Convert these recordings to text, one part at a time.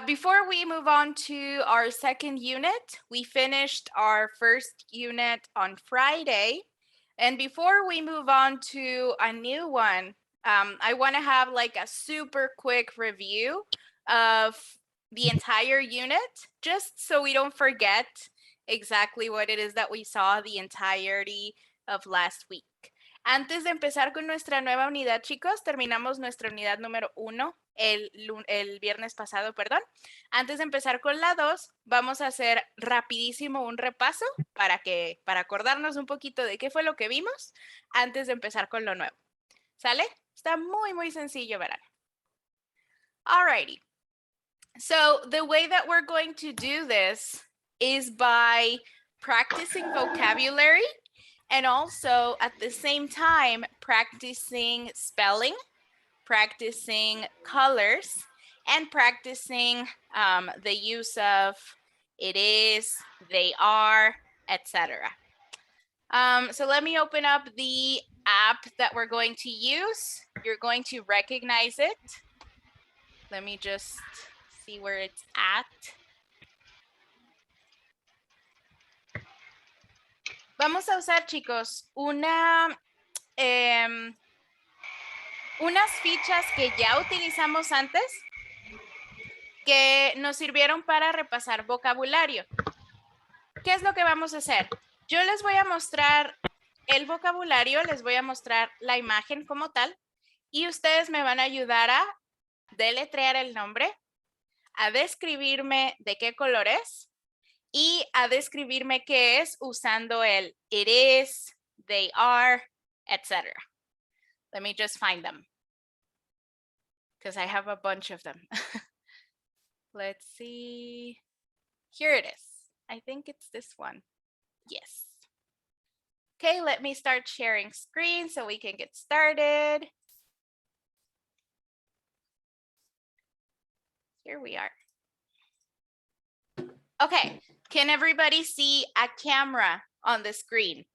Before we move on to our second unit, we finished our first unit on Friday. And before we move on to a new one, I want to have like a super quick review of the entire unit, just so we don't forget exactly what it is that we saw the entirety of last week. Antes de empezar con nuestra nueva unidad, chicos, terminamos nuestra unidad número 1 el viernes pasado, perdón. Antes de empezar con la 2, vamos a hacer rapidísimo un repaso para acordarnos un poquito de qué fue lo que vimos antes de empezar con lo nuevo. ¿Sale? Está muy, muy sencillo, verán. Alrighty. So the way that we're going to do this is by practicing vocabulary and also at the same time practicing spelling, practicing colors, and practicing the use of it is, they are, etc. So let me open up the app that we're going to use. You're going to recognize it. Let me just see where it's at. Vamos a usar, chicos, unas fichas que ya utilizamos antes que nos sirvieron para repasar vocabulario. ¿Qué es lo que vamos a hacer? Yo les voy a mostrar el vocabulario, les voy a mostrar la imagen como tal y ustedes me van a ayudar a deletrear el nombre, a describirme de qué color es y a describirme qué es usando el it is, they are, etc. Let me just find them because I have a bunch of them. Let's see. Here it is. I think it's this one. Yes. Okay, let me start sharing screen so we can get started. Here we are. Okay, can everybody see a camera on the screen?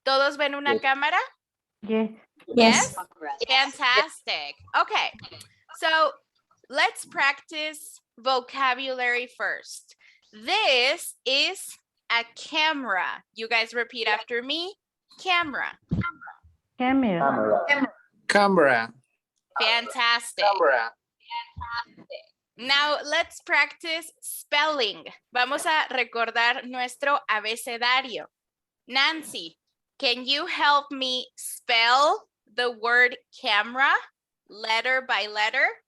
¿Todos ven una cámara? Yes. Yes? Fantastic. Okay, so let's practice vocabulary first. This is a camera. You guys repeat after me. Camera. Camera. Camera. Fantastic. Camera. Now let's practice spelling. Vamos a recordar nuestro abecedario. Nancy, can you help me spell the word camera letter by letter?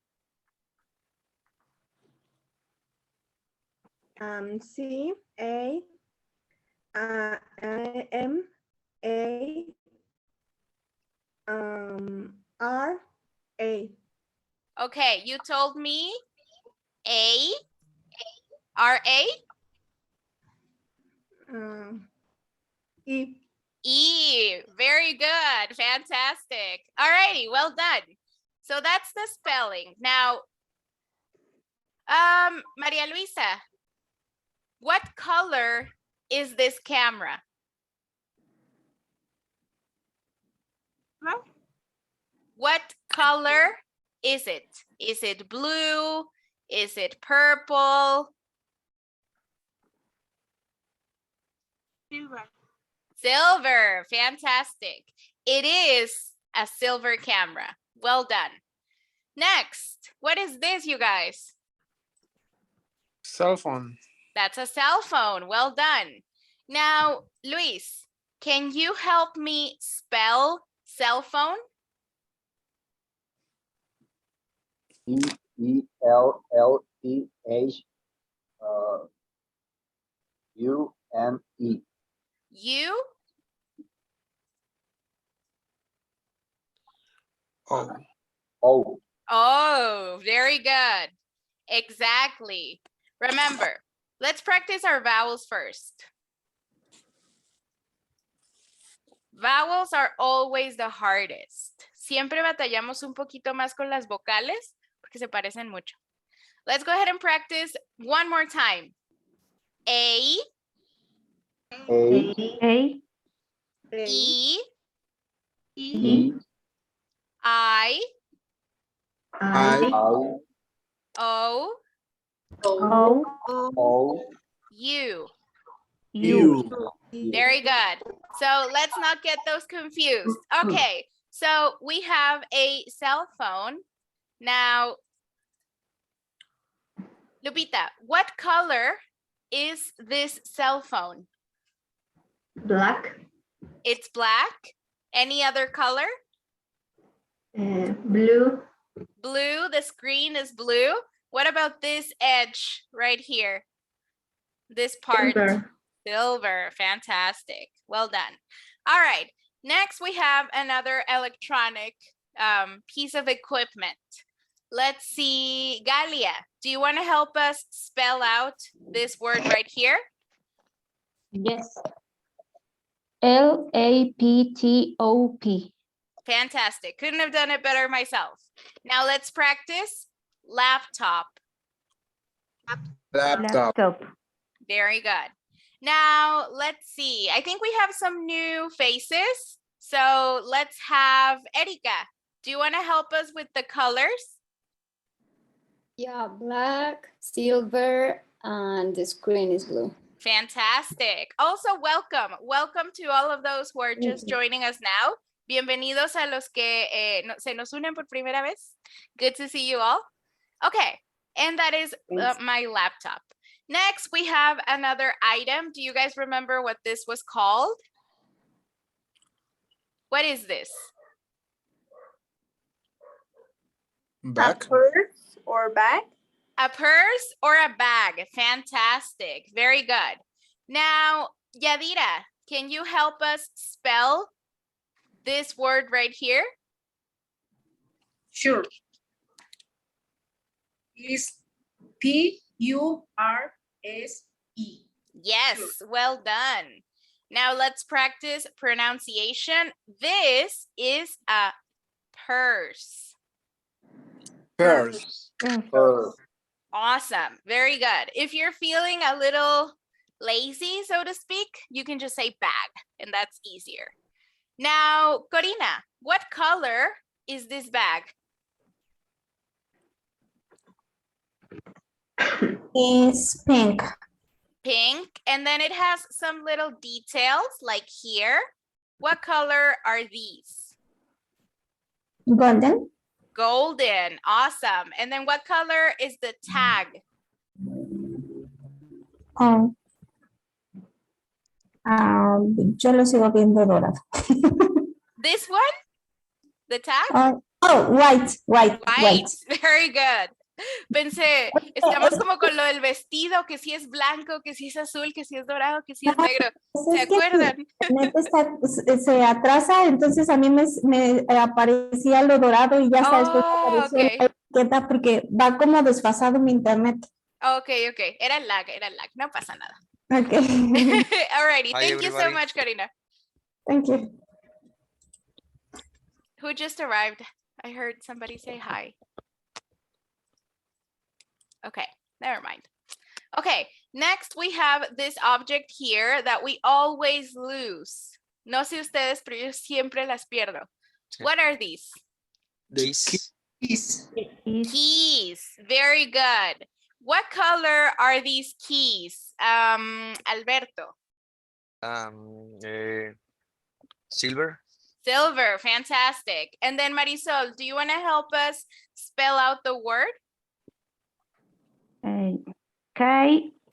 C A M A R A. Okay, you told me A, R A? E. E, very good, fantastic. All righty, well done. So that's the spelling. Now, Maria Luisa, what color is this camera? Huh? What color is it? Is it blue? Is it purple? Silver. Silver, fantastic. It is a silver camera. Well done. Next, what is this, you guys? Cell phone. That's a cell phone. Well done. Now, Luis, can you help me spell cell phone? E-E-L-L-E-H-U-N-E. You? Oh. Oh. Oh, very good. Exactly. Remember, let's practice our vowels first. Vowels are always the hardest. Siempre batallamos un poquito más con las vocales porque se parecen mucho. Let's go ahead and practice one more time. A, A. A. E, E. I, I, O O, O, U. U. Very good. So let's not get those confused. Okay, so we have a cell phone. Now, Lupita, what color is this cell phone? Black. It's black. Any other color? Blue. Blue, the screen is blue. What about this edge right here? This part? Silver. Silver, fantastic. Well done. All right, next we have another electronic piece of equipment. Let's see, Galia, do you want to help us spell out this word right here? yes. Laptop. Fantastic, couldn't have done it better myself. Now let's practice laptop. Laptop. Very good. Now, let's see. I think we have some new faces. So let's have Erika. Do you want to help us with the colors? Yeah, black, silver, and the screen is blue. Fantastic. Also, welcome. Welcome to all of those who are just joining us now. Bienvenidos a los que se nos unen por primera vez. Good to see you all. Okay, and that is my laptop. Next, we have another item. Do you guys remember what this was called? What is this? Back. Purse or bag? A purse or a bag? Fantastic. Very good. Now, Yadira, can you help us spell this word right here? Sure. Is P-U-R-S-E. Yes, well done. Now let's practice pronunciation. This is a purse. Purse. Purse. Awesome. Very good. If you're feeling a little lazy, so to speak, you can just say bag, and that's easier. Now, Corina, what color is this bag? Is pink. Pink, and then it has some little details like here. What color are these? Golden. Golden. Awesome. And then what color is the tag? Yo lo sigo viendo dorado. This one? The tag? White. White. Very good. Pensé, estamos como con lo del vestido, que si es blanco, que si es azul, que si es dorado, que si es negro. ¿Se acuerdan? Se atrasa, entonces a mí me aparecía lo dorado y ya sabes después apareció Okay. la etiqueta porque va como desfasado mi internet. Ok. Era el lag. No pasa nada. Okay. Alrighty. Hi, Thank you so everybody. much, Karina. Thank you. Who just arrived? I heard somebody say hi. Okay, never mind. Okay, next we have this object here that we always lose. No sé ustedes, pero yo siempre las pierdo. Sí. What are these? Keys. Keys. Very good. What color are these keys? Alberto. Silver. Silver. Fantastic. And then Marisol, do you want to help us spell out the word?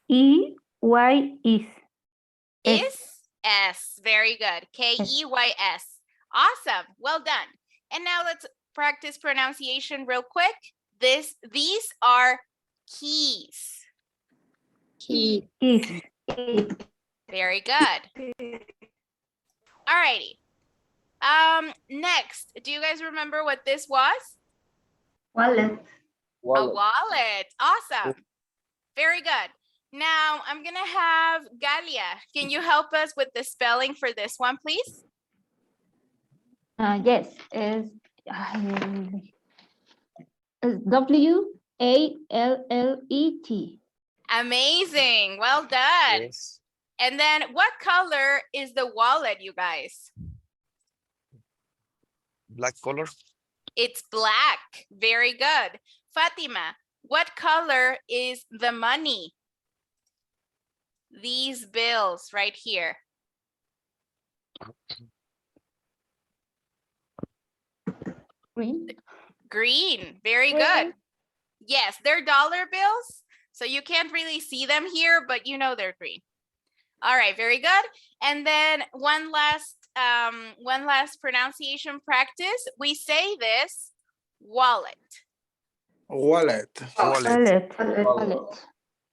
Keys. Is S. Very good. Keys. Awesome. Well done. And now let's practice pronunciation real quick. These are keys. Keys. Very good. Alrighty. Next, do you guys remember what this was? Wallet. A Wallet. wallet. Awesome. Very good. Now I'm gonna have Galia. Can you help us with the spelling for this one, please? Yes. It's WALLET. Amazing. Well done. Yes. And then what color is the wallet, you guys? Black color. It's black. Very good. Fatima, what color is the money? These bills right here. Green. Green. Very good. Yes, they're dollar bills, so you can't really see them here, but you know they're green. All right, very good. And then one last pronunciation practice. We say this, wallet. Wallet. Wallet. Wallet.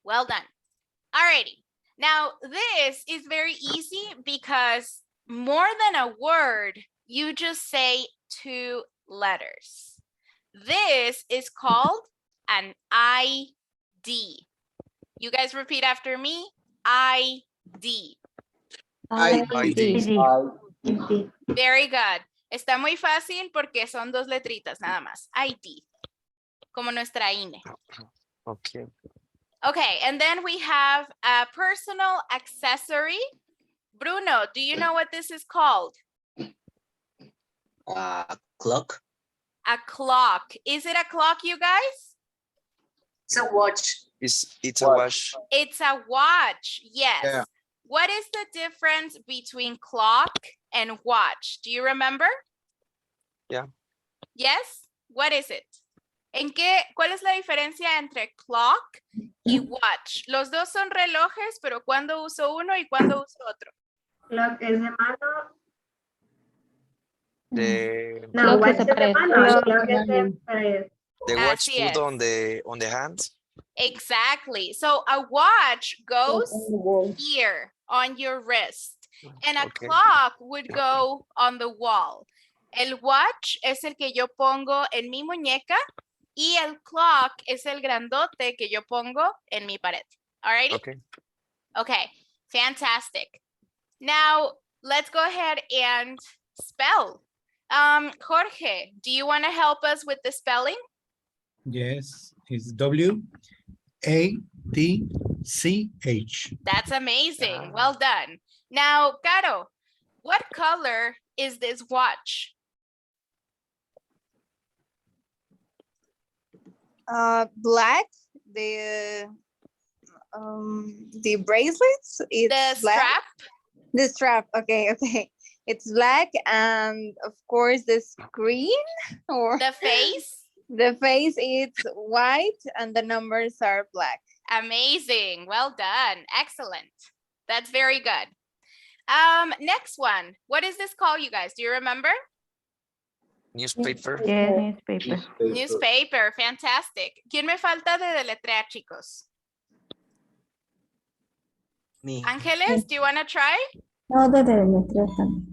Well done. All righty. Now, this is very easy because more than a word, you just say 2 letters. This is called an ID. You guys repeat after me. ID. ID. Very good. Está muy fácil porque son 2 letritas nada más. ID. Como nuestra INE. Okay. Okay, and then we have a personal accessory. Bruno, do you know what this is called? Clock. A clock. Is it a clock, you guys? It's a watch. It's a watch. It's a watch. Yes. Yeah. What is the difference between clock and watch? Do you remember? Yeah. Yes? What is it? ¿Cuál es la diferencia entre clock y watch? Los dos son relojes, pero ¿cuándo uso uno y cuándo uso otro? Clock es de mano. The No, Clock watch es es de de mano. pared. Clock es de pared. watch Así put es. on the hand. Exactly. So a watch goes here on your wrist, and a Okay. clock would go on the wall. El watch es el que yo pongo en mi muñeca y el clock es el grandote que yo pongo en mi pared. Alrighty? Okay. Okay, fantastic. Now, let's go ahead and spell. Jorge, do you want to help us with the spelling? Yes, it's W-A-T-C-H. That's amazing. Well done. Now, Caro, what color is this watch? Black. The bracelets. It's The black. strap? The strap. Okay. It's black, and of course the screen or The face? the face is white, and the numbers are black. Amazing. Well done. Excellent. That's very good. Next one. What is this called, you guys? Do you remember? Newspaper. Yes, newspaper. Newspaper. Fantastic. ¿Quién me falta de deletrear, chicos? Me. Ángeles, do you want to try? No, de deletrear también.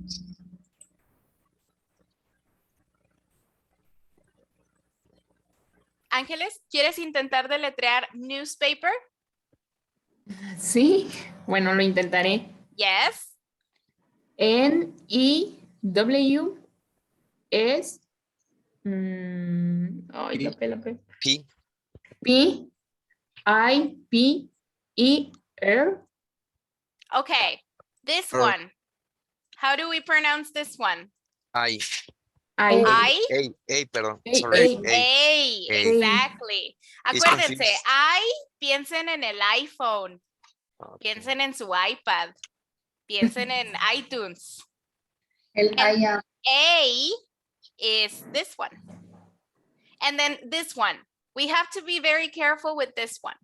Ángeles, ¿quieres intentar deletrear newspaper? Sí, bueno, lo intentaré. Yes. N-I-W-S. Ay, la P. P. P-I-P-E-R. Okay. This Er. one. How do we pronounce this one? I. I. Perdón. A, Sorry. A. A, A. exactly. It's Acuérdense, confused. piensen en el iPhone, Okay. piensen en su iPad, piensen en iTunes. El And A is this one. And then this one. We have to be very careful with this one.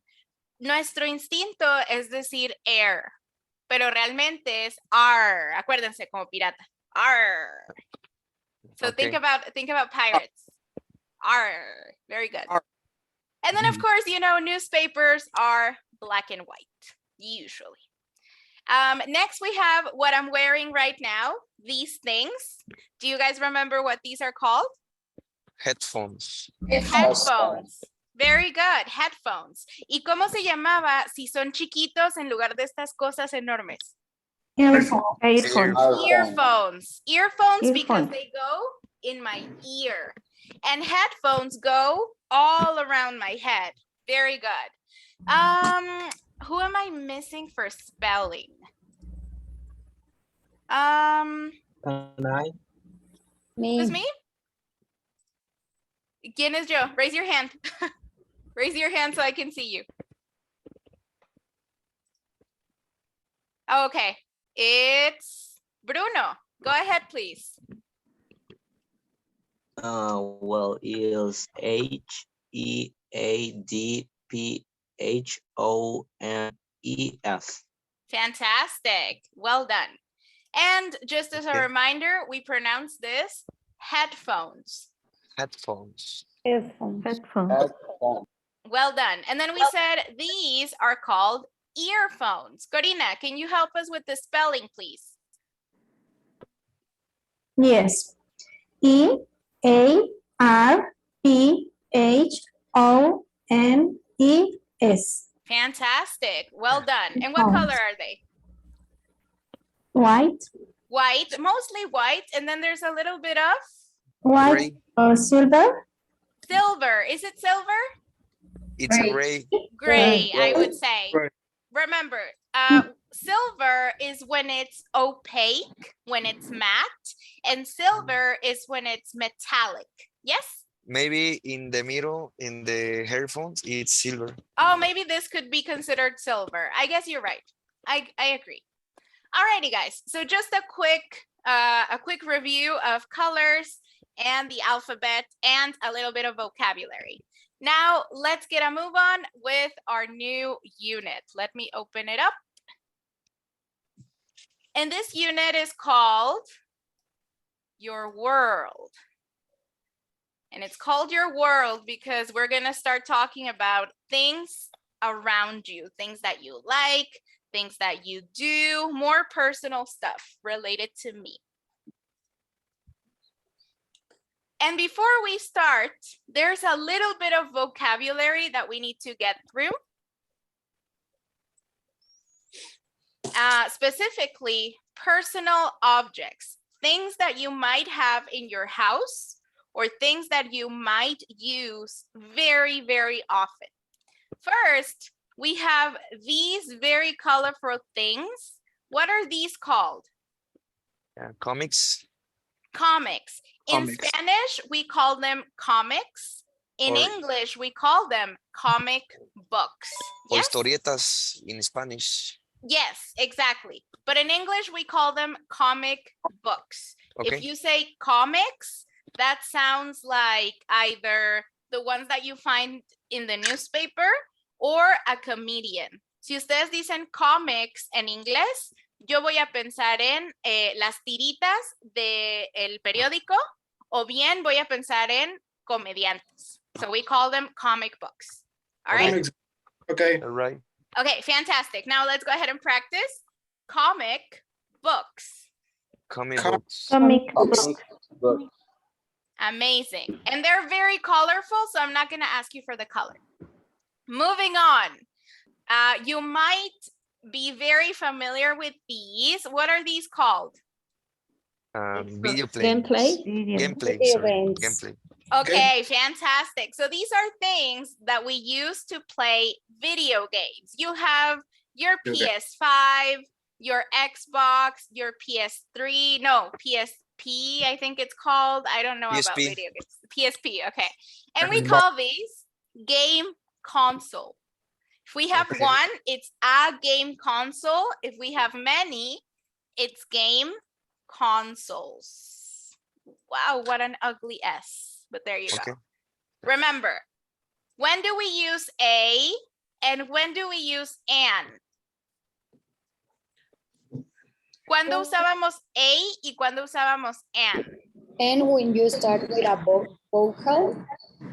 Nuestro instinto es decir air, pero realmente es R. Acuérdense, como pirata. R. So think Okay. about pirates. R. Very good. R. And then of course, you know, newspapers are black and white, usually. Next we have what I'm wearing right now, these things. Do you guys remember what these are called? Headphones. Headphones. Very good, headphones. ¿Y cómo se llamaba si son chiquitos en lugar de estas cosas enormes? Earphones. Earphones. Earphones because Earphones. they go in my ear. And headphones go all around my head. Very good. Who am I missing for spelling? Me. Who's me? ¿Quién es yo? Raise your hand. Raise your hand so I can see you. Okay, it's Bruno. Go ahead, please. Well, is HEADPHONES. Fantastic. Well done. And just as a Okay. reminder, we pronounce this headphones. Headphones. Headphones. Headphone. Well done. And then we said these are called earphones. Corina, can you help us with the spelling, please? Yes. EARPHONES. Fantastic. Well done. And what color are they? White. White, mostly white. And then there's a little bit of White Gray. or silver. silver. Is it silver? It's Gray. gray. Gray, I Gray. would say. Gray. Remember, silver is when it's opaque, when it's matte, and silver is when it's metallic. Yes? Maybe in the middle, in the headphones, it's silver. Oh, maybe this could be considered silver. I guess you're right. I agree. Alrighty, guys. So just a quick review of colors and the alphabet and a little bit of vocabulary. Now let's get a move on with our new unit. Let me open it up. And this unit is called Your World. And it's called Your World because we're going to start talking about things around you, things that you like, things that you do, more personal stuff related to me. And before we start, there's a little bit of vocabulary that we need to get through. Specifically, personal objects, things that you might have in your house or things that you might use very, very often. First, we have these very colorful things. What are these called? Comics. Comics. In Comics. Spanish, we call them comics. In Or- English, we call them comic books. Or Yes? historietas in Spanish. Yes, exactly. But in English, we call them comic books. Okay. If you say comics, that sounds like either the ones that you find in the newspaper or a comedian. Si ustedes dicen comics en inglés, yo voy a pensar en las tiritas del periódico o bien voy a pensar en comediantes. So we call them comic books. All right? Comics. Okay. All right. Okay, fantastic. Now let's go ahead and practice comic books. Comic Com- books. Comic Books. book. Books. Amazing. And they're very colorful, so I'm not going to ask you for the color. Moving on. You might be very familiar with these. What are these called? Video Gameplay. Gameplay. Video Sorry. games. Gameplay. Okay, fantastic. So these are things that we use to play video games. You have your Okay. PS5, your Xbox, your PS3, no, PSP, I think it's called. I don't know about PSP. video games. PSP, okay. And we Mhm. call these game console. If we have Okay. one, it's a game console. If we have many, it's game consoles. Wow, what an ugly S. But there you Okay. go. Remember, when do we use a and when do we use an? ¿Cuándo usábamos a y cuándo usábamos an? And when you start with a vocal,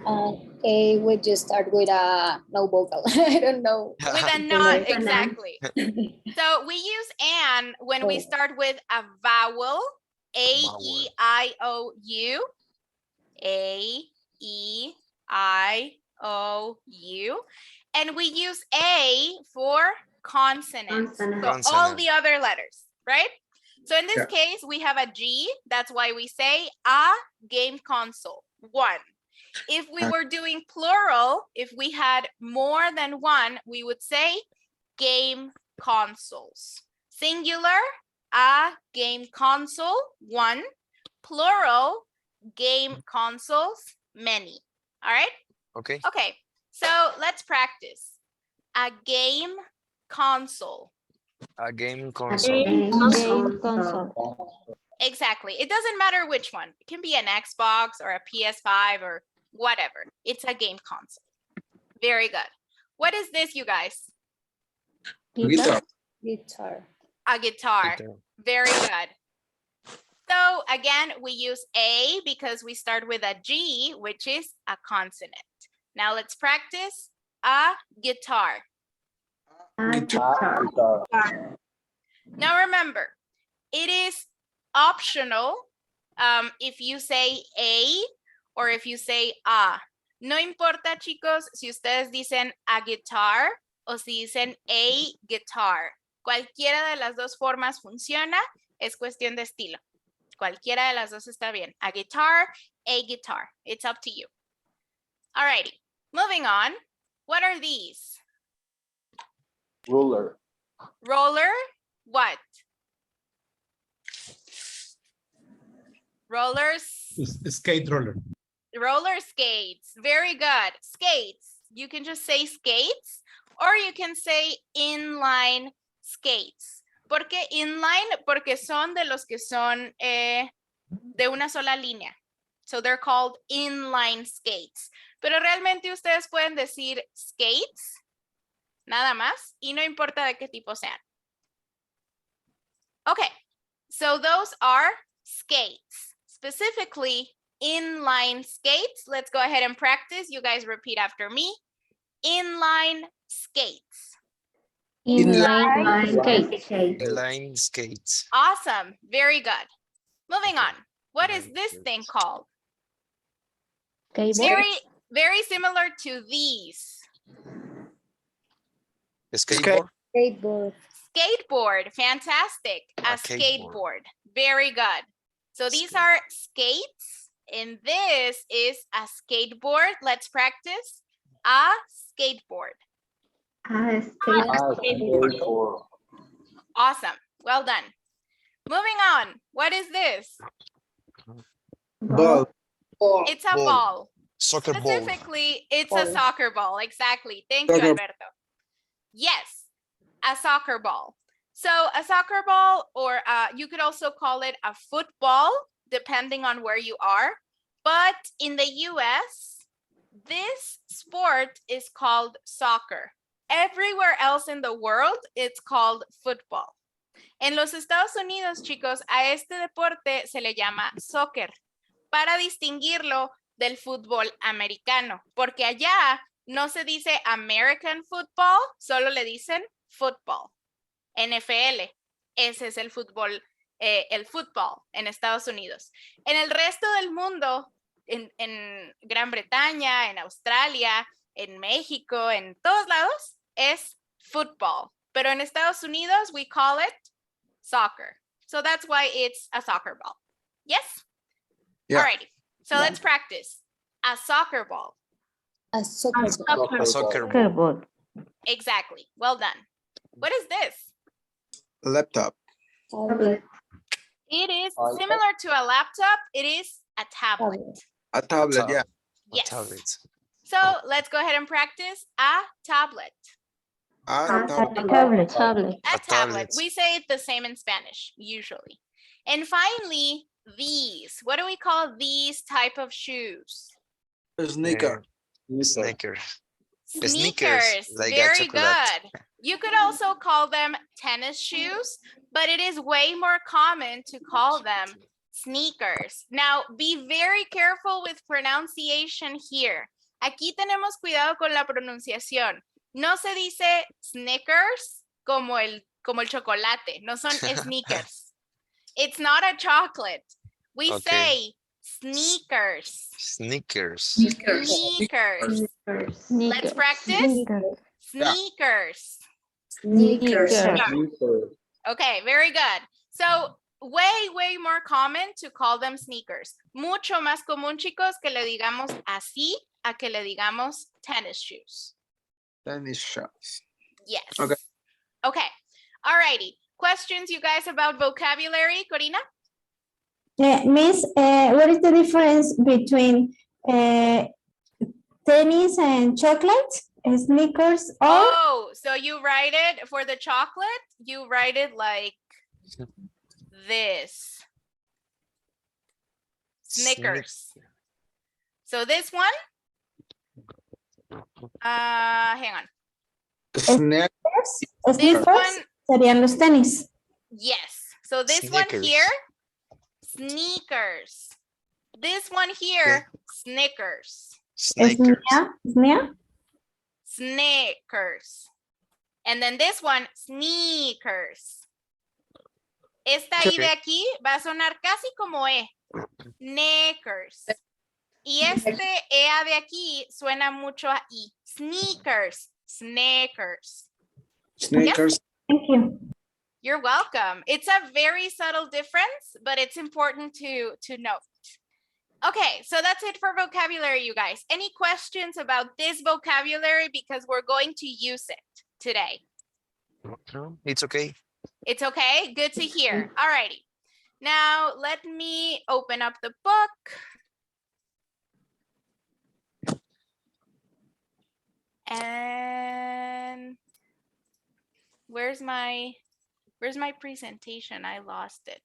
and A would just start with a no vocal. I don't know. With a With non, an an. exactly. So we use an when we Oh. start with a vowel, A, E, I, O, U. A, E, I, O, U. And we use A for consonants. Consonant. So all Consonant. the other letters, right? So in this Yeah. case, we have a G. That's why we say a game console, one. If we were doing plural, if we had more than one, we would say game consoles. Singular, a game console, one. Plural, game consoles, many. All right. Okay. Okay. So let's practice. A game console. A game A console. game Game console. console. Exactly. It doesn't matter which one. It can be an Xbox or a PS5 or whatever. It's a game console. Very good. What is this, you guys? Guitar. Guitar. A guitar. Guitar. Very good. So again, we use A because we start with a G, which is a consonant. Now let's practice a guitar. A guitar. Now remember, it is optional if you say A or if you say A. No importa, chicos, si ustedes dicen a guitar o si dicen a guitar. Cualquiera de las dos formas funciona, es cuestión de estilo. Cualquiera de las dos está bien. A guitar. It's up to you. Alrighty, moving on. What are these? Ruler. Roller, what? Rollers, Skate roller. roller skates. Very good. Skates. You can just say skates or you can say inline skates. ¿Por qué inline? Porque son de los que son de una sola línea. So they're called inline skates. Pero realmente ustedes pueden decir skates, nada más, y no importa de qué tipo sean. Okay, so those are skates. Specifically, inline skates. Let's go ahead and practice. You guys repeat after me. Inline skates. Inline skate. Inline skates. Awesome. Very good. Moving on. What is this thing called? Skateboard. Very similar to these. Skateboard. Skateboard. Skateboard. Fantastic. A skateboard. skateboard. Very good. So these are skates, and this is a skateboard. Let's practice. A skateboard. A skateboard. Awesome. Well done. Moving on. What is this? Ball. It's a Ball. ball. Soccer ball. Specifically, it's a Ball. soccer ball. Exactly. Thank you, Soccer- Alberto. Yes, a soccer ball. So a soccer ball, or you could also call it a football, depending on where you are. But in the US, this sport is called soccer. Everywhere else in the world, it's called football. En los Estados Unidos, chicos, a este deporte se le llama soccer, para distinguirlo del fútbol americano, porque allá no se dice American football, solo le dicen football, NFL. Ese es el fútbol en Estados Unidos. En el resto del mundo, en Gran Bretaña, en Australia, en México, en todos lados, es football. Pero en Estados Unidos, we call it soccer. So that's why it's a soccer ball. Yes? Yeah. Alrighty. So let's practice. A soccer ball. A soccer ball. A soccer ball. Skateboard. Exactly. Well done. What is this? Laptop. Tablet. It is similar to a laptop. It is a tablet. A tablet, yeah. A Yes. tablet. So let's go ahead and practice a tablet. A tablet. Tablet. A tablet. tablet. We say it the same in Spanish, usually. And finally, these. What do we call these type of shoes? A sneaker. Sneakers. Sneakers, Sneakers. like a Very chocolate. good. You could also call them tennis shoes, but it is way more common to call them sneakers. Now, be very careful with pronunciation here. Aquí tenemos cuidado con la pronunciación. No se dice Snickers como el chocolate. No son sneakers. It's not a chocolate. We Okay. say sneakers. Sneakers. Sneakers. Let's practice. Sneakers. Okay, very good. So, way more common to call them sneakers. Mucho más común, chicos, que le digamos así a que le digamos tennis shoes. Tennis shoes. Yes. Okay. Okay. Alrighty. Questions, you guys, about vocabulary, Corina? Miss, what is the difference between tennis and chocolate, sneakers, or Oh, so you write it for the chocolate, you write it like this. Snickers. So this one, hang on. Snack. This sneakers one, serían los tenis. yes. So this one Snickers. here, sneakers. This one here, Snickers. Snickers. Snea, Snickers. And then this one, sneakers. Esta I de aquí va a sonar casi como E. Sneakers. Y este EA de aquí suena mucho a I. Sneakers. Sneakers. Sneakers. Thank you. You're welcome. It's a very subtle difference, but it's important to note. Okay, so that's it for vocabulary, you guys. Any questions about this vocabulary? Because we're going to use it today. No, it's okay. It's okay? Good to hear. All righty. Now, let me open up the book. And where's my presentation? I lost it.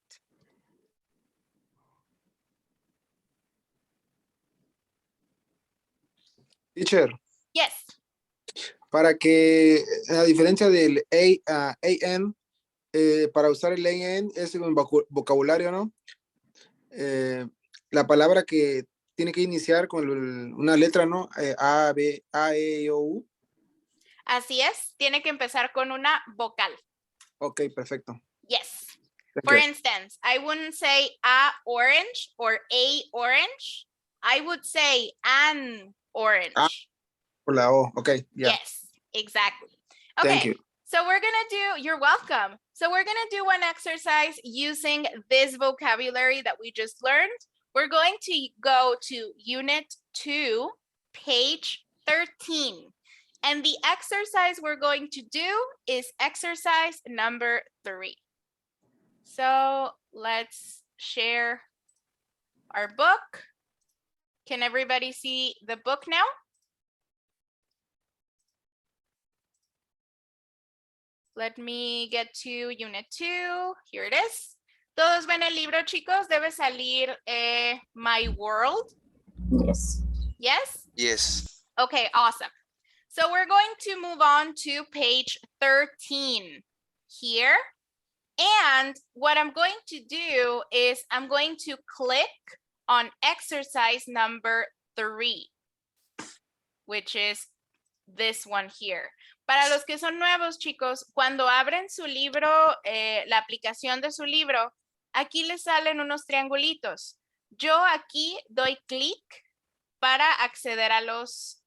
Teacher, Yes. para que, a diferencia del AN, para usar el AN es un vocabulario, ¿no? La palabra que tiene que iniciar con una letra, ¿no? A, B, A, E, I, O, U. Así es. Tiene que empezar con una vocal. Ok, perfecto. Yes. Thank For you. instance, I wouldn't say a orange or a orange. I would say an orange. Por la O, ok, yeah. Yes, exactly. Okay. Thank you. So we're gonna do, you're welcome. So we're gonna do one exercise using this vocabulary that we just learned. We're going to go to Unit 2, page 13. And the exercise we're going to do is exercise number 3. So let's share our book. Can everybody see the book now? Let me get to Unit 2. Here it is. ¿Todos ven el libro, chicos? Debe salir My World. Yes. Yes? Yes. Okay, awesome. So we're going to move on to page 13 here. And what I'm going to do is I'm going to click on exercise number 3, which is this one here. Para los que son nuevos, chicos, cuando abren su libro, la aplicación de su libro, aquí les salen unos triangulitos. Yo aquí doy clic para acceder a los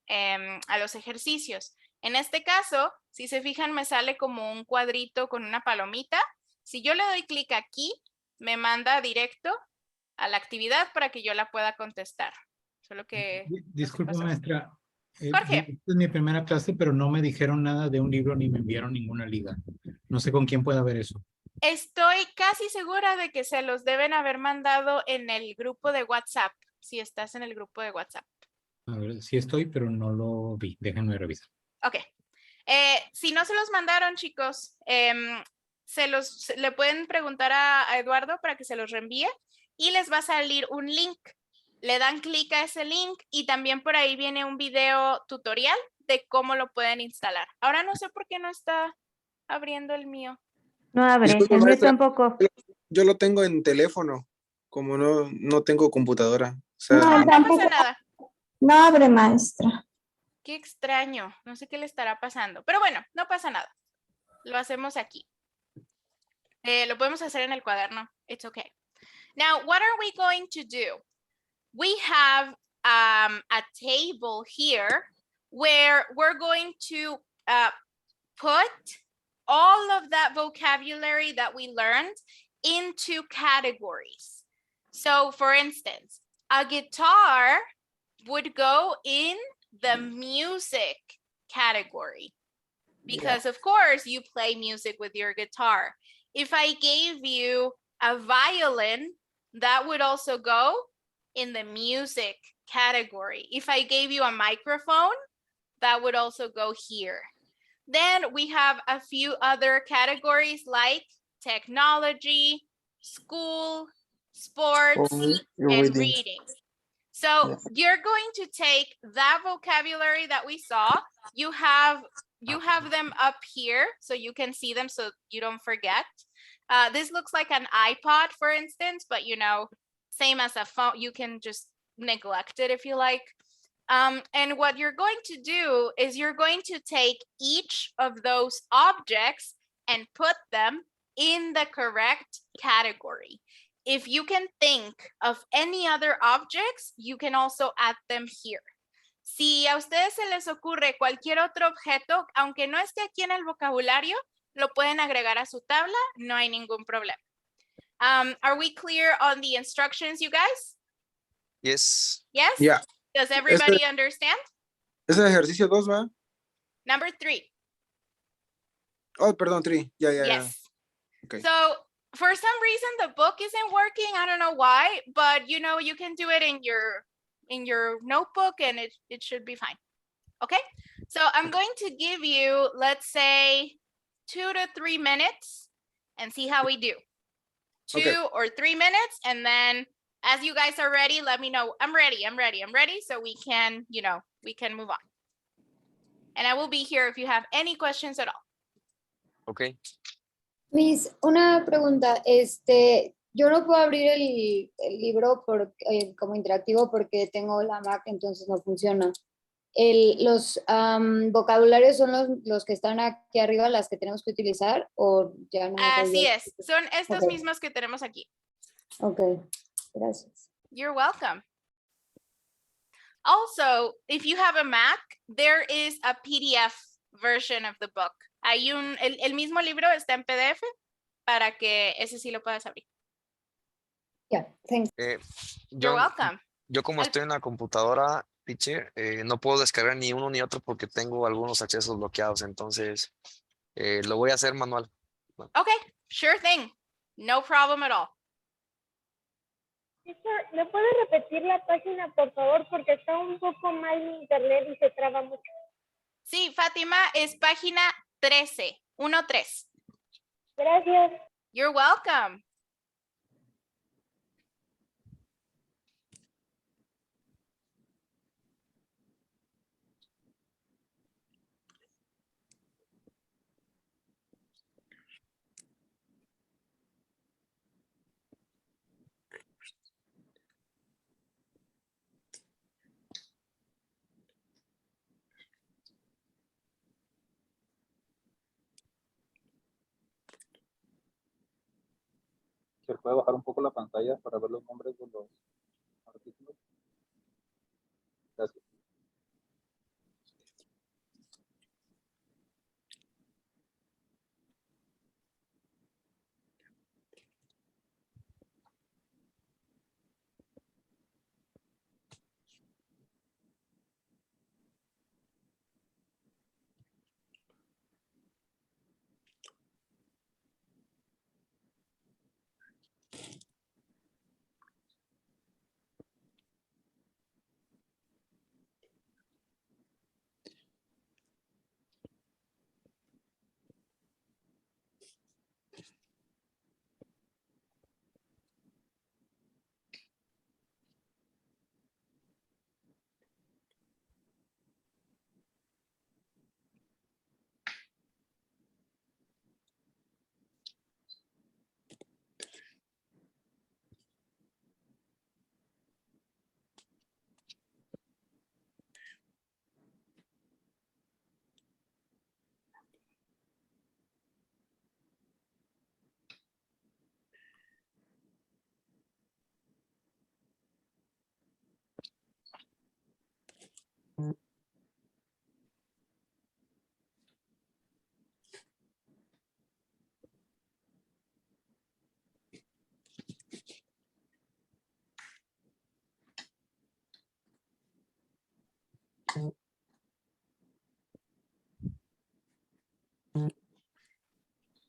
ejercicios. En este caso, si se fijan, me sale como un cuadrito con una palomita. Si yo le doy clic aquí, me manda directo a la actividad para que yo la pueda contestar. Solo que... Disculpe, maestra. Jorge. Esta es mi primera clase, pero no me dijeron nada de un libro ni me enviaron ninguna liga. No sé con quién pueda ver eso. Estoy casi segura de que se los deben haber mandado en el grupo de WhatsApp, si estás en el grupo de WhatsApp. A ver, sí estoy, pero no lo vi. Déjenme revisar. Ok. Si no se los mandaron, chicos, le pueden preguntar a Eduardo para que se los reenvíe y les va a salir un link. Le dan clic a ese link y también por ahí viene un video tutorial de cómo lo pueden instalar. Ahora no sé por qué no está abriendo el mío. No abre, Disculpe, el mío maestra. tampoco. Yo lo tengo en teléfono, como no tengo computadora. O sea, No, No tampoco. pasa nada. No abre, maestra. Qué extraño. No sé qué le estará pasando. Pero bueno, no pasa nada. Lo hacemos aquí. Lo podemos hacer en el cuaderno. It's okay. Now, what are we going to do? We have a table here where we're going to put all of that vocabulary that we learned into categories. So for instance, a guitar would go in the music category because of course you play music with your guitar. If I gave you a violin, that would also go in the music category. If I gave you a microphone, that would also go here. Then we have a few other categories like technology, school, sports, You're and reading. reading. So you're going to take that vocabulary that we saw. You have them up here so you can see them so you don't forget. This looks like an iPod, for instance, but you know, same as a phone, you can just neglect it if you like. And what you're going to do is you're going to take each of those objects and put them in the correct category. If you can think of any other objects, you can also add them here. Si a ustedes se les ocurre cualquier otro objeto, aunque no esté aquí en el vocabulario, lo pueden agregar a su tabla, no hay ningún problema. Are we clear on the instructions, you guys? Yes. Yes? Yeah. Does everybody understand? Es el ejercicio 2, ¿va? Number 3. Oh, perdón, 3. Yeah. Yes. Okay. So for some reason the book isn't working. I don't know why, but you know, you can do it in your notebook and it should be fine. Okay. So I'm going to give you, let's say 2 to 3 minutes and see how we do. 2 or 3 minutes. And then as you guys are ready, let me know. I'm ready. So we can, you know, we can move on. And I will be here if you have any questions at all. Okay. Miss, una pregunta, yo no puedo abrir el libro como interactivo porque tengo la Mac, entonces no funciona. Los vocabularios son los que están aquí arriba, las que tenemos que utilizar, o ya no. Así es, son estos mismos que tenemos aquí. Ok, gracias. You're welcome. Also, if you have a Mac, there is a PDF version of the book. Hay el mismo libro está en PDF para que ese sí lo puedas abrir. Yeah, thanks. You're welcome. Yo como estoy en la computadora, teacher, no puedo descargar ni uno ni otro porque tengo algunos accesos bloqueados, entonces lo voy a hacer manual. Okay, sure thing. No problem at all. ¿Me puede repetir la página, por favor? Porque está un poco mal mi internet y se traba mucho. Sí, Fátima, es página 13, 1-3. Gracias. You're welcome. ¿Se puede bajar un poco la pantalla para ver los nombres de los artículos? Gracias.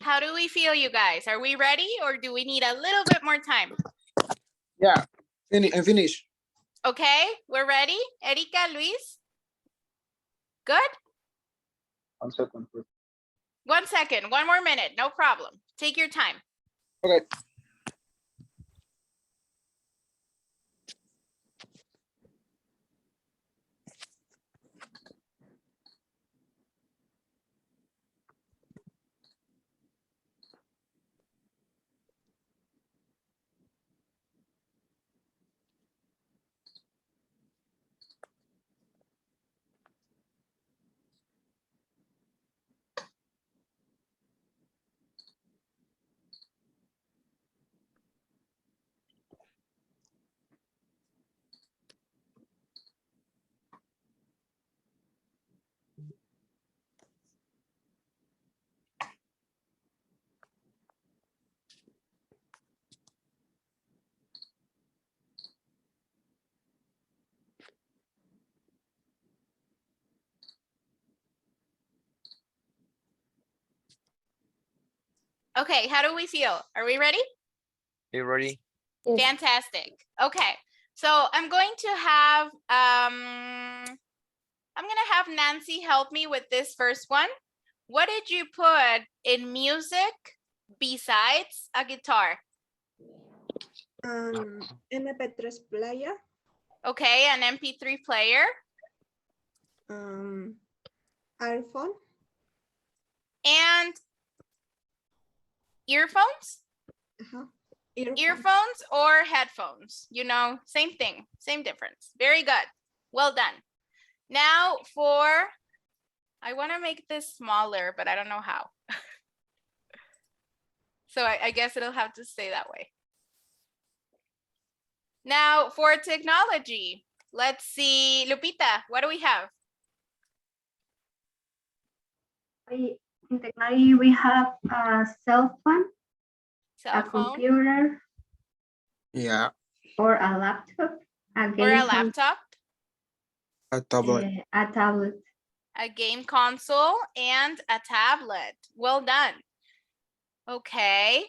How do we feel, you guys? Are we ready or do we need a little bit more time? Yeah, and finish. Okay, we're ready. Erika, Luis? Good? 1 second, please. 1 second, 1 more minute, no problem. Take your time. Okay. Okay, how do we feel? Are we ready? You ready? Yes. Fantastic. Okay, so I'm going to have Nancy help me with this first one. What did you put in music besides a guitar? MP3 player, Okay, an MP3 player iPhone, and earphones? Earphones or headphones? You know, same thing, same difference. Very good. Well done. Now I want to make this smaller, but I don't know how. So I guess it'll have to stay that way. Now for technology, let's see, Lupita, what do we have? In technology, we have a cell phone, Cell phone computer, Yeah. or a laptop, or a laptop, A tablet. a tablet. a game console, and a tablet. Well done. Okay.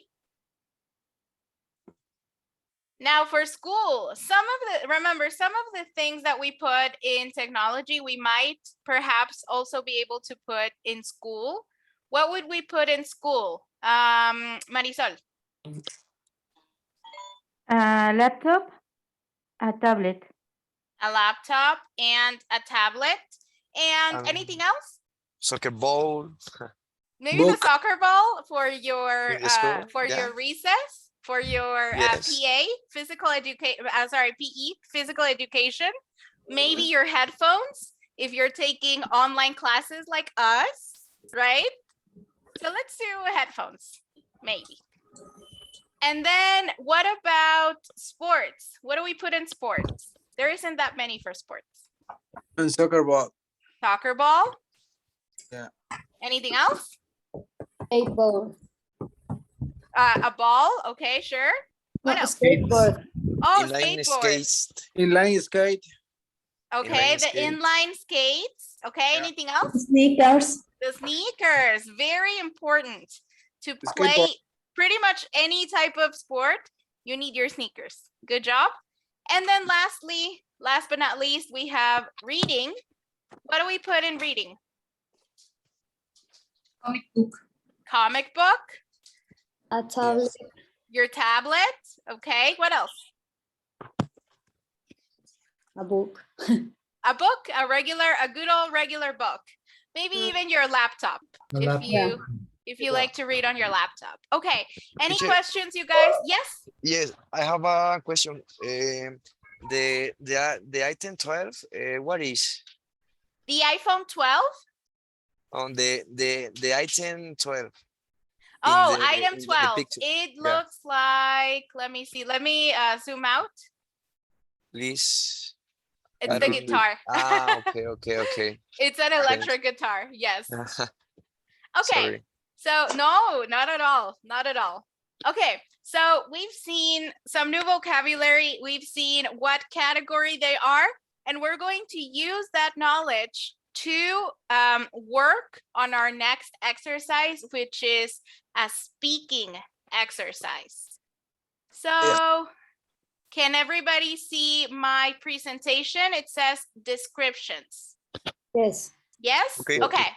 Now for school, remember some of the things that we put in technology, we might perhaps also be able to put in school. What would we put in school? Marisol. A laptop, a tablet. A laptop and a tablet. And anything else? Soccer ball. Maybe Book. the soccer ball for your In the school, yeah. your recess, for your Yes. PA, physical education. PE, physical education. Maybe your headphones if you're taking online classes like us, right? So let's do headphones, maybe. And then what about sports? What do we put in sports? There isn't that many for sports. And soccer ball. Soccer ball. Yeah. Anything else? A ball. A ball. Okay, sure. What No, else? skateboard. Oh, Inline skateboard. skates. Inline skate. Okay, Inline the skates. inline skates. Okay, Yeah. anything else? Sneakers. The sneakers. Very important to The play skateboard. pretty much any type of sport. You need your sneakers. Good job. And then lastly, last but not least, we have reading. What do we put in reading? Comic book. Comic book. A tablet. Your tablet. Okay, what else? A book. A book, a good old regular book. Maybe even your laptop, if you like to read on your laptop. Okay, any Teacher. questions, you guys? Yes? Yes, I have a question. The item 12, what is? The iPhone 12? On the item 12. Oh, the- item in the 12. picture. It Yeah. looks like, let me see. Let me zoom out. Please. It's I the don't read. guitar. Okay. It's an electric guitar. Yes. Okay. Sorry. So no, not at all. Not at all. Okay. So we've seen some new vocabulary. We've seen what category they are, and we're going to use that knowledge to work on our next exercise, which is a speaking exercise. So Can everybody see my presentation? It says descriptions. Yes. Yes? Okay. Okay.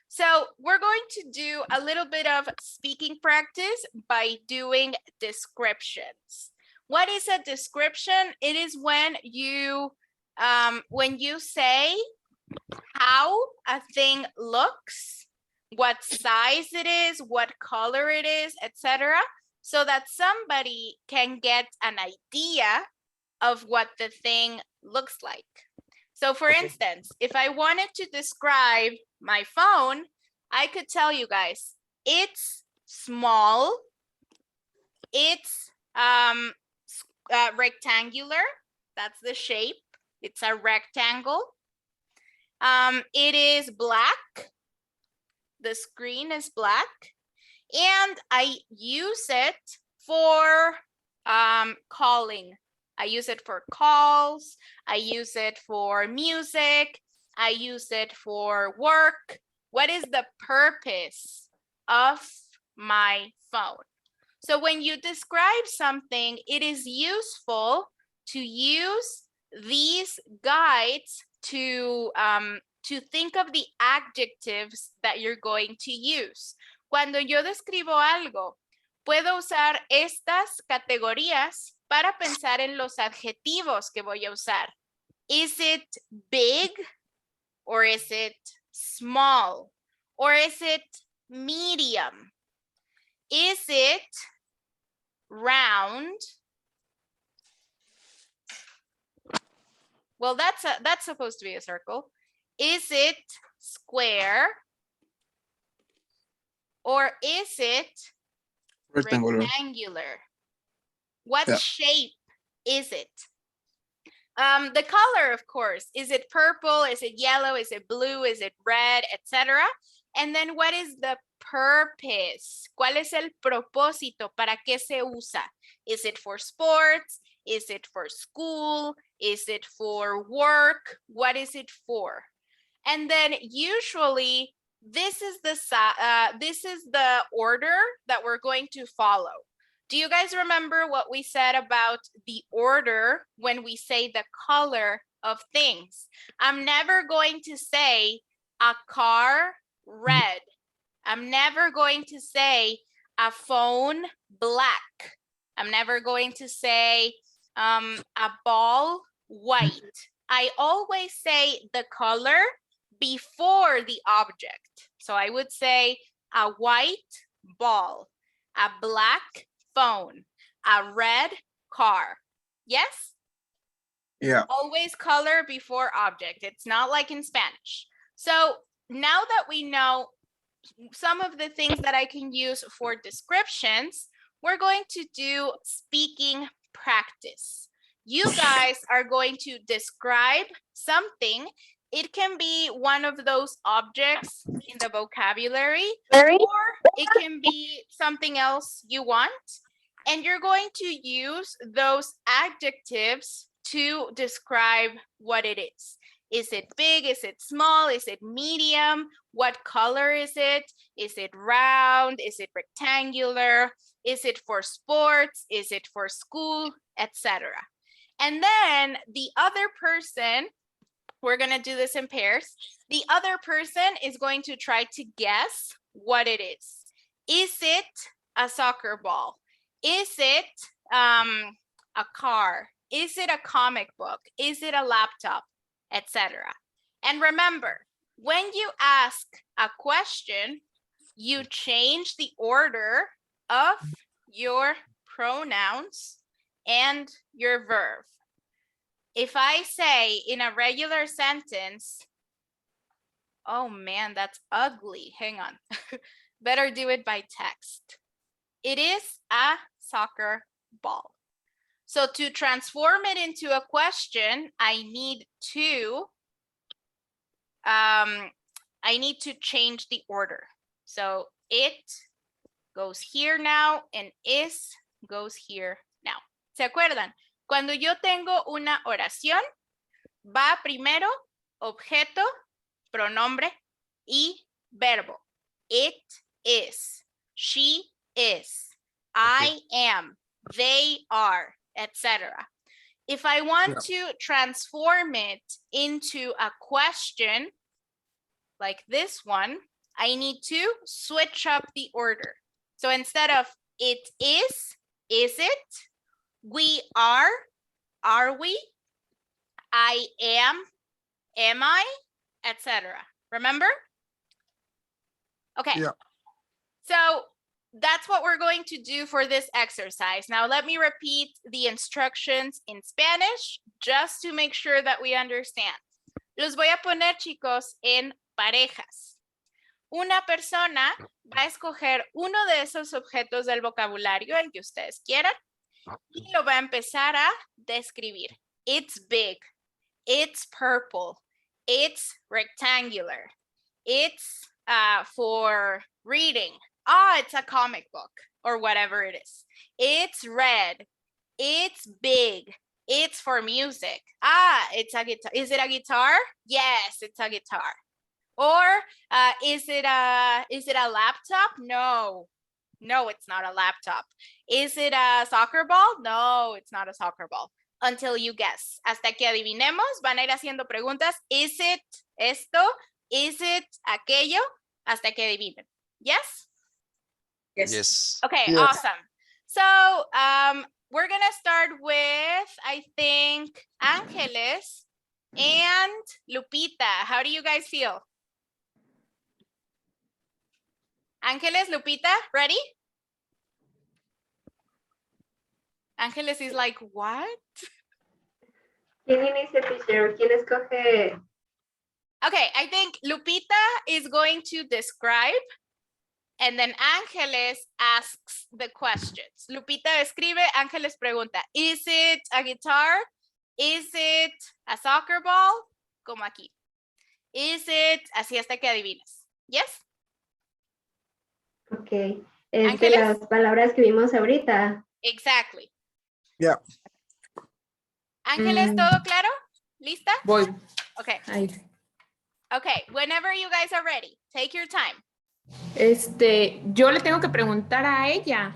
So we're going to do a little bit of speaking practice by doing descriptions. What is a description? It is when you say how a thing looks, what size it is, what color it is, etc., so that somebody can get an idea of what the thing looks like. So for instance, if I wanted to describe my phone, I could tell you guys, it's small, it's rectangular, that's the shape, it's a rectangle. It is black, the screen is black, and I use it for calling. I use it for calls, I use it for music, I use it for work. What is the purpose of my phone? So when you describe something, it is useful to use these guides to think of the adjectives that you're going to use. Cuando yo describo algo, puedo usar estas categorías para pensar en los adjetivos que voy a usar. Is it big or is it small? Or is it medium? Is it round? Well, that's supposed to be a circle. Is it square? Or is it rectangular? What shape is it? The color, of course. Is it purple? Is it yellow? Is it blue? Is it red? Etc. And then what is the purpose? ¿Cuál es el propósito? ¿Para qué se usa? Is it for sports? Is it for school? Is it for work? What is it for? And then usually this is the order that we're going to follow. Do you guys remember what we said about the order when we say the color of things? I'm never going to say a car red. I'm never going to say a phone black. I'm never going to say a ball white. I always say the color before the object. So I would say a white ball, a black phone, a red car. Yes? Yeah. Always color before object. It's not like in Spanish. So now that we know some of the things that I can use for descriptions, we're going to do speaking practice. You guys are going to describe something. It can be one of those objects in the vocabulary, or it can be something else you want. And you're going to use those adjectives to describe what it is. Is it big? Is it small? Is it medium? What color is it? Is it round? Is it rectangular? Is it for sports? Is it for school? Etc. And then the other person, we're going to do this in pairs. The other person is going to try to guess what it is. Is it a soccer ball? Is it a car? Is it a comic book? Is it a laptop? Etc. And remember, when you ask a question, you change the order of your pronouns and your verb. If I say in a regular sentence, oh man, that's ugly. Hang on. Better do it by text. It is a soccer ball. So to transform it into a question, I need to change the order. So it goes here now and is goes here now. ¿Se acuerdan? Cuando yo tengo una oración, va primero objeto, pronombre y verbo. It is, she is, I am, they are, etc. If I want to transform it into a question, like this one, I need to switch up the order. So instead of it is it? We are we? I am I? Etc. Remember? Okay. Yeah. So that's what we're going to do for this exercise. Now let me repeat the instructions in Spanish just to make sure that we understand. Los voy a poner, chicos, en parejas. Una persona va a escoger uno de esos objetos del vocabulario, el que ustedes quieran, y lo va a empezar a describir. It's big. It's purple. It's rectangular. It's for reading. It's a comic book or whatever it is. It's red. It's big. It's for music. It's a guitar. Is it a guitar? Yes, it's a guitar. Or is it a laptop? No, it's not a laptop. Is it a soccer ball? No, it's not a soccer ball. Until you guess. Hasta que adivinemos, van a ir haciendo preguntas. Is it esto? Is it aquello? Hasta que adivinen. Yes? Yes. Okay, Yes. awesome. So we're gonna start with, I think, Ángeles and Lupita. How do you guys feel? Ángeles, Lupita, ready? Ángeles is like, what? ¿Quién inicia, teacher? ¿Quién escoge? Okay, I think Lupita is going to describe and then Ángeles asks the questions. Lupita escribe, Ángeles pregunta, is it a guitar? Is it a soccer ball? Como aquí. Is it, así hasta que adivines. Yes? Ok. Es de Ángeles? las palabras que vimos ahorita. Exactly. Yeah. Ángeles, ¿todo claro? ¿Lista? Voy. Okay. Ahí. Okay, whenever you guys are ready, take your time. Yo le tengo que preguntar a ella.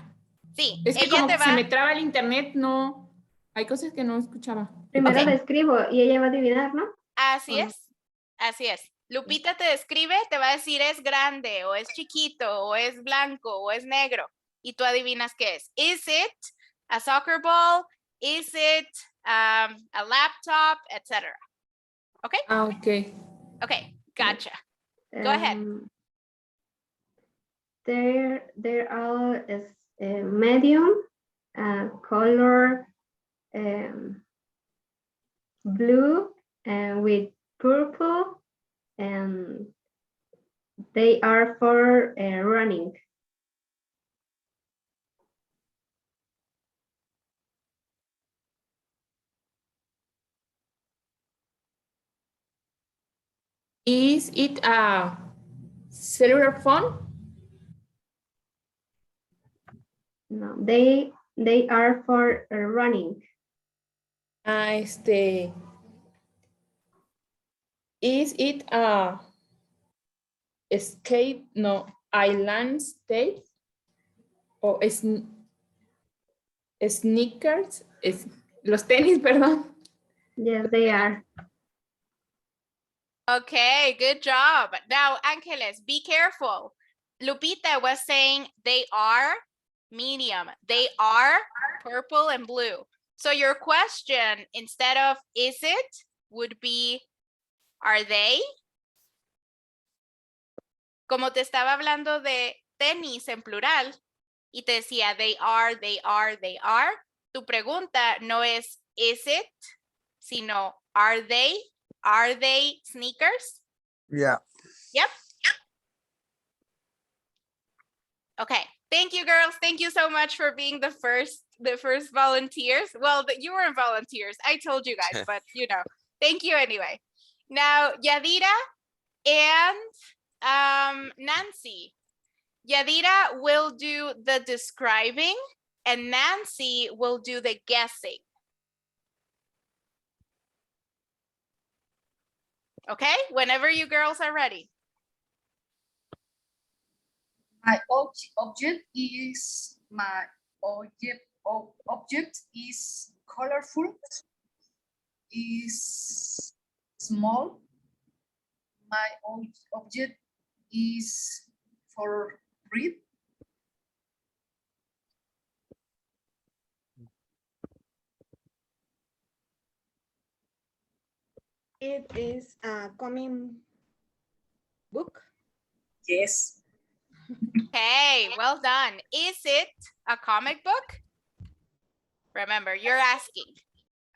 Sí, Es que ella como te que va. se me traba el internet, no. Hay cosas que no escuchaba. Primero Ok. describo y ella va a adivinar, ¿no? Así Ah. es. Así es. Lupita te describe, te va a decir es grande o es chiquito o es blanco o es negro y tú adivinas qué es. Is it a soccer ball? Is it a laptop, etc. Okay? Ok. Okay, gotcha. Go ahead. There are is medium, color blue and with purple, and they are for running. Is it a cellular phone? No, they are for running. Is it a skate? No, island skate? O sneakers? Los tenis, perdón. Yes, they are. Okay, good job. Now, Ángeles, be careful. Lupita was saying they are medium. They are purple and blue. So your question, instead of is it, would be, are they? Como te estaba hablando de tenis en plural y te decía they are, they are, they are, tu pregunta no es is it, sino are they? Are they sneakers? Yeah. Yep. Okay. Thank you, girls. Thank you so much for being the first volunteers. Well, you weren't volunteers. I told you guys, but you know, thank you anyway. Now, Yadira and Nancy. Yadira will do the describing and Nancy will do the guessing. Okay, whenever you girls are ready. My object is colorful. is small. My object is for read. It is a comic book. Yes. Okay, well done. Is it a comic book? Remember, you're asking.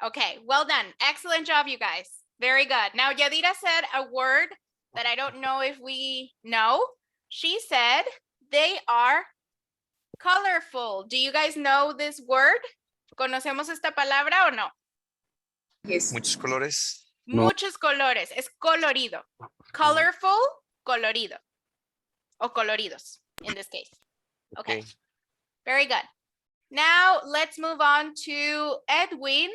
Okay, well done. Excellent job, you guys. Very good. Now, Yadira said a word that I don't know if we know. She said they are colorful. Do you guys know this word? ¿Conocemos esta palabra o no? Yes. Muchos colores. No. Muchos colores. Es colorido. Colorful, colorido. O coloridos, in this case. Okay. Very good. Now, let's move on to Edwin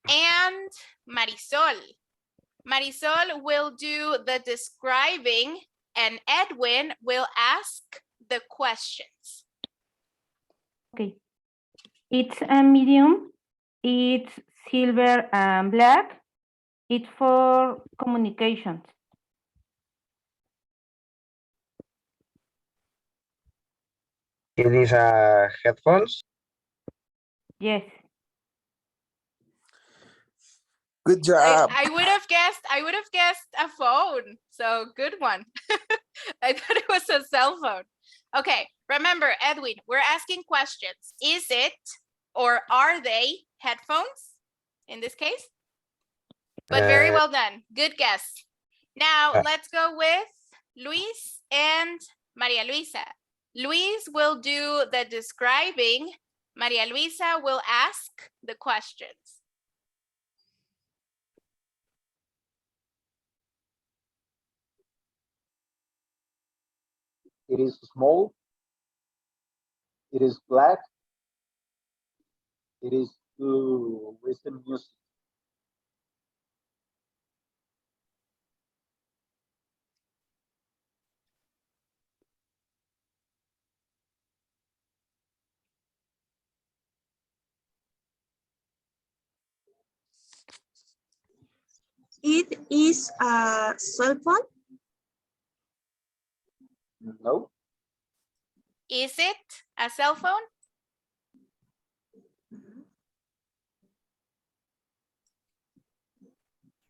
and Marisol. Marisol will do the describing and Edwin will ask the questions. Okay. It's a medium. It's silver and black. It's for communications. It is headphones. Yes. Good job. I would have guessed a phone. So good one. I thought it was a cell phone. Okay, remember, Edwin, we're asking questions. Is it or are they headphones in this case? But very well done. Good guess. Now let's go with Luis and Maria Luisa. Luis will do the describing. Maria Luisa will ask the questions. It is small. It is black. It is to listen music. It is a cell phone. No. Is it a cell phone?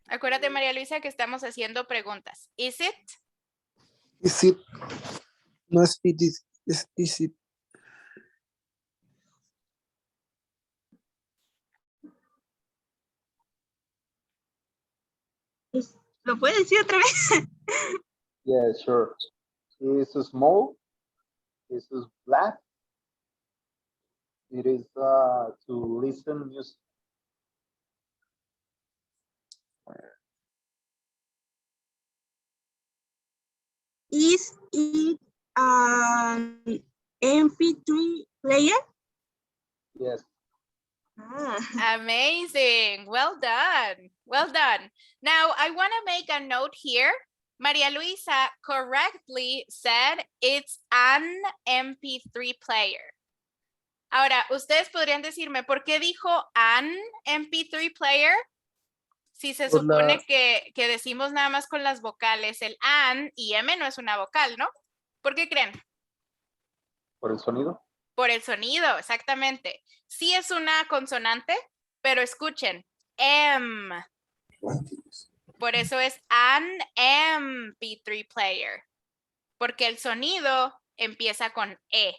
Acuérdate, María Luisa, que estamos haciendo preguntas. Is it? Is it? No es it is. Is it? ¿Lo puede decir otra vez? Yeah, sure. It is small. It is black. It is to listen music. Is it an MP3 player? Yes. Amazing. Well done. Well done. Now, I want to make a note here. Maria Luisa correctly said it's an MP3 player. Ahora, ustedes podrían decirme, ¿por qué dijo an MP3 player? Si se Por supone la- que decimos nada más con las vocales, el an y M no es una vocal, ¿no? ¿Por qué creen? Por el sonido. Por el sonido, exactamente. Sí es una consonante, pero escuchen, M. Por eso es an MP3 player, porque el sonido empieza con E.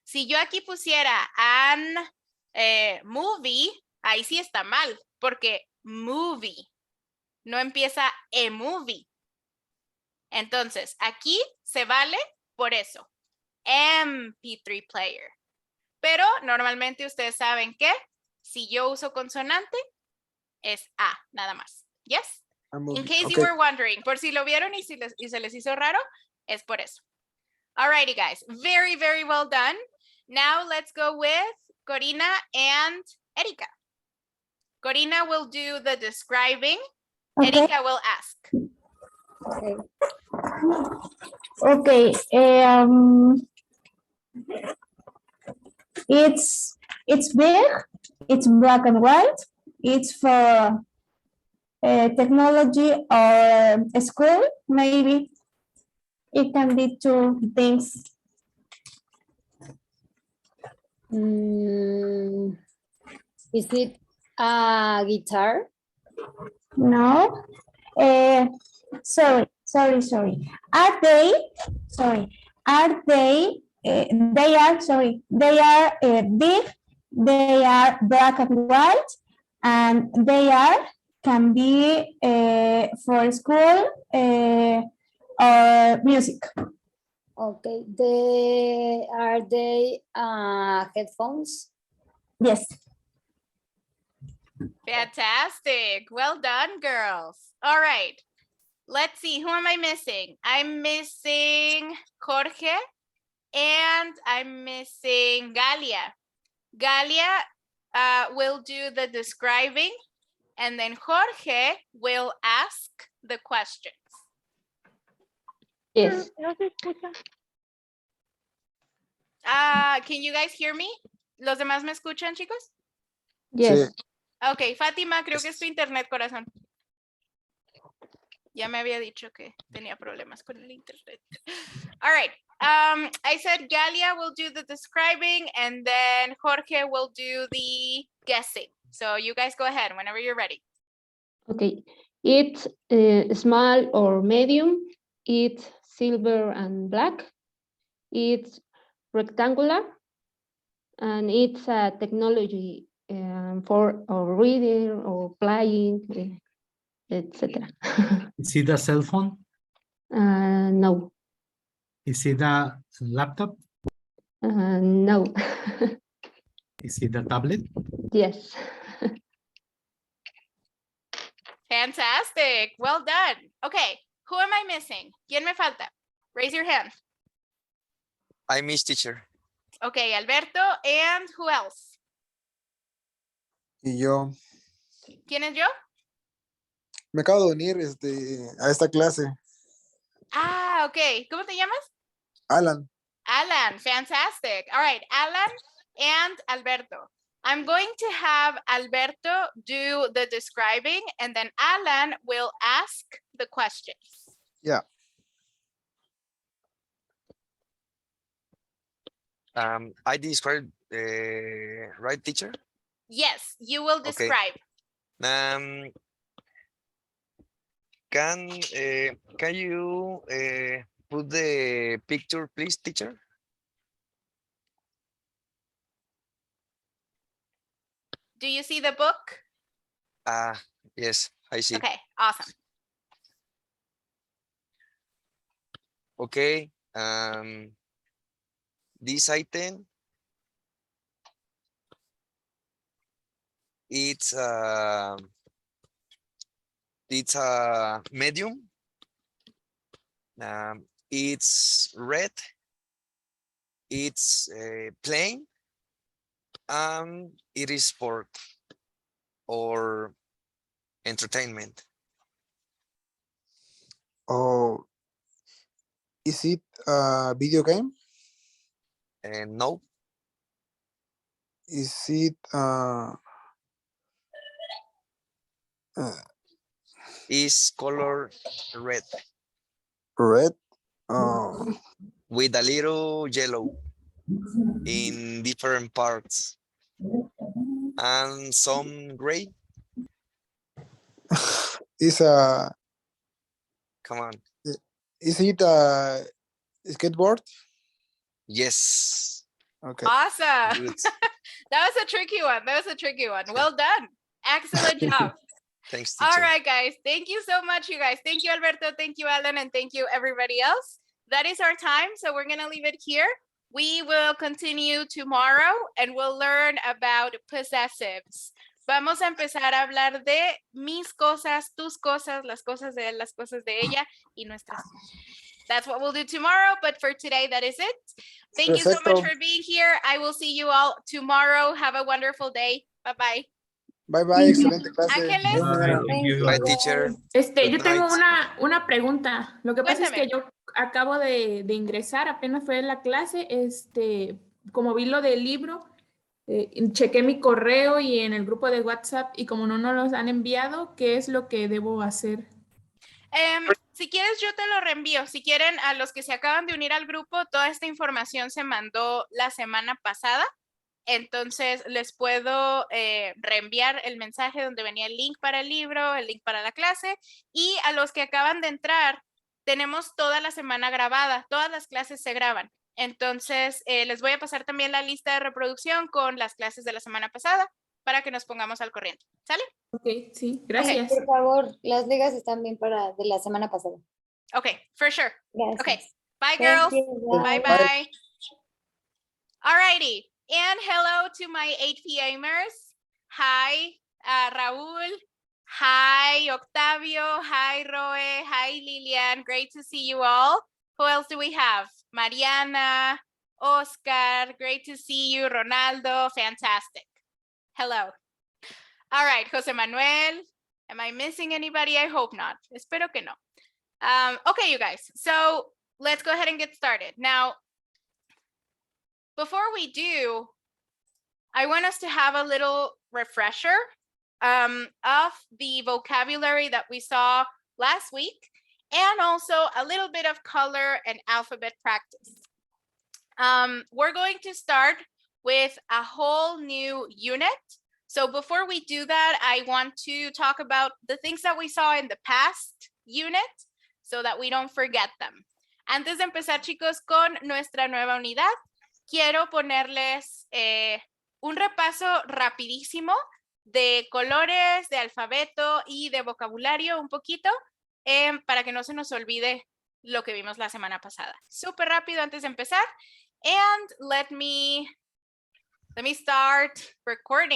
Si yo aquí pusiera an movie, ahí sí está mal, porque movie no empieza movie. Entonces, aquí se vale por eso, MP3 player. Pero normalmente ustedes saben que si yo uso consonante, es A, nada más. Yes? In case you were wondering, por si lo vieron y se les hizo raro, es por eso. Alrighty, guys. Very, very well done. Now let's go with Corina and Erika. Corina will do the describing. Okay. Erika will ask. Okay. It's big. It's black and white. It's for technology or school, maybe. It can be two things. Is it a guitar? No. Sorry. Are they? They are big. They are black and white, and they can be for school or music. Okay. Are they headphones? Yes. Fantastic. Well done, girls. All right. Let's see. Who am I missing? I'm missing Jorge and I'm missing Galia. Galia will do the describing and then Jorge will ask the questions. Yes. No se escucha. Can you guys hear me? ¿Los demás me escuchan, chicos? Yes. Ok, Fátima, creo que es tu internet, corazón. Ya me había dicho que tenía problemas con el internet. All right. I said Galia will do the describing and then Jorge will do the guessing. So you guys go ahead whenever you're ready. Okay. It's small or medium. It's silver and black. It's rectangular. And it's a technology for reading or playing, etc. Is it a cell phone? No. Is it a laptop? No. Is it a tablet? Yes. Fantastic. Well done. Okay. Who am I missing? ¿Quién me falta? Raise your hand. I miss teacher. Okay, Alberto. And who else? Y yo ¿Quién es yo? me acabo de unir a esta clase. Okay. ¿Cómo te llamas? Alan. Alan. Fantastic. All right. Alan and Alberto. I'm going to have Alberto do the describing and then Alan will ask the questions. Yeah. I described, right, teacher? Yes, you will Okay. describe. Can you put the picture, please, teacher? Do you see the book? Yes, I see. Okay, awesome. Okay. This item, it's a medium. It's red. It's plain. It is sport or entertainment. Oh, is it a video game? No. Is it Is color red red? with a little yellow in different parts and some gray. Is a Come on. is it a skateboard? Yes. Okay. Awesome. Good. That was a tricky one. Well done. Excellent job. Thanks, teacher. All right, guys. Thank you so much, you guys. Thank you, Alberto. Thank you, Alan. And thank you, everybody else. That is our time. So we're going to leave it here. We will continue tomorrow and we'll learn about possessives. Vamos a empezar a hablar de mis cosas, tus cosas, las cosas de él, las cosas de ella y nuestras. That's what we'll do tomorrow. But for today, that is it. Thank you so much Perfecto. for being here. I will see you all tomorrow. Have a wonderful day. Bye-bye. Bye bye, excelente clase. Ángeles. Bye, teacher. Yo Good tengo night. una pregunta. Lo que pasa es que Cuéntame. yo acabo de ingresar, apenas fue en la clase, como vi lo del libro, chequé mi correo y en el grupo de WhatsApp y como no nos los han enviado, ¿qué es lo que debo hacer? Si quieres, yo te lo reenvío. Si quieren, a los que se acaban de unir al grupo, toda esta información se mandó la semana pasada. Entonces, les puedo reenviar el mensaje donde venía el link para el libro, el link para la clase. Y a los que acaban de entrar, tenemos toda la semana grabada. Todas las clases se graban. Entonces, les voy a pasar también la lista de reproducción con las clases de la semana pasada para que nos pongamos al corriente. ¿Sale? Ok, sí, gracias. Por favor, las ligas están bien para de la semana pasada. Okay, for sure. Gracias. Okay, bye Thank girls. you. Bye bye. Alrighty, and hello to my 8 PMers. Hi, Raúl. Hi, Octavio. Hi, Roe. Hi, Lilian. Great to see you all. Who else do we have? Mariana, Oscar. Great to see you. Ronaldo. Fantastic. Hello. All right, Jose Manuel. Am I missing anybody? I hope not. Espero que no. Okay, you guys. So let's go ahead and get started. Now, before we do, I want us to have a little refresher of the vocabulary that we saw last week, and also a little bit of color and alphabet practice. We're going to start with a whole new unit. So before we do that, I want to talk about the things that we saw in the past unit so that we don't forget them. Antes de empezar, chicos, con nuestra nueva unidad, quiero ponerles un repaso rapidísimo de colores, de alfabeto y de vocabulario un poquito para que no se nos olvide lo que vimos la semana pasada. Súper rápido antes de empezar. And let me start recording.